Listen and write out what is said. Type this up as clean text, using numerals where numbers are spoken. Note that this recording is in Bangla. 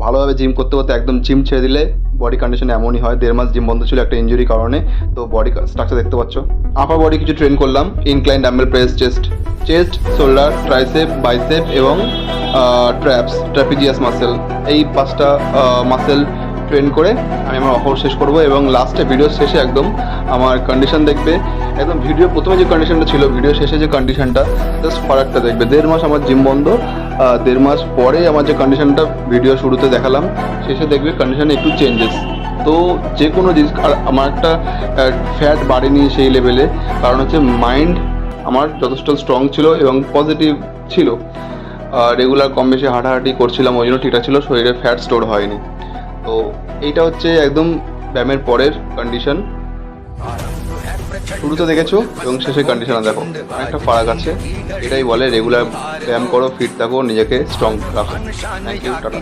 ভালোভাবে জিম করতে করতে একদম জিম ছেড়ে দিলে বডি কন্ডিশন এমনই হয়। 1.5 মাস জিম বন্ধ ছিল একটা ইঞ্জুরির কারণে। তো বডি স্ট্রাকচার দেখতে পাচ্ছ। আপার বডি কিছু ট্রেন করলাম, incline dumbbell press, chest, shoulder, tricep, bicep এবং ট্র্যাপিজিয়াস মাসেল। এই 5টা মাসেল ট্রেন করে আমি আমার অফার শেষ করব এবং লাস্টে ভিডিও শেষে একদম আমার কন্ডিশন দেখবে। একদম ভিডিও প্রথমে যে কন্ডিশনটা ছিল, ভিডিও শেষে যে কন্ডিশনটা, জাস্ট ফারাকটা দেখবে। 1.5 মাস আমার জিম বন্ধ, 1.5 মাস পরে আমার যে কন্ডিশনটা ভিডিও শুরুতে দেখালাম, শেষে দেখবে কন্ডিশনে একটু চেঞ্জেস। তো যে কোনো জিনিস, আর আমার একটা ফ্যাট বাড়েনি সেই লেভেলে, কারণ হচ্ছে মাইন্ড আমার যথেষ্ট স্ট্রং ছিল এবং পজিটিভ ছিল। রেগুলার কম বেশি হাঁটাহাঁটি করছিলাম, ওই জন্য ঠিকঠাক ছিল, শরীরে ফ্যাট স্টোর হয়নি। তো এইটা হচ্ছে একদম ব্যায়ামের পরের কন্ডিশন। শুরুতে দেখেছো এবং শেষে কন্ডিশনে দেখো, অনেকটা ফারাক আছে। এটাই বলে রেগুলার ব্যায়াম করো, ফিট থাকো, নিজেকে স্ট্রং রাখো। Thank you, tata.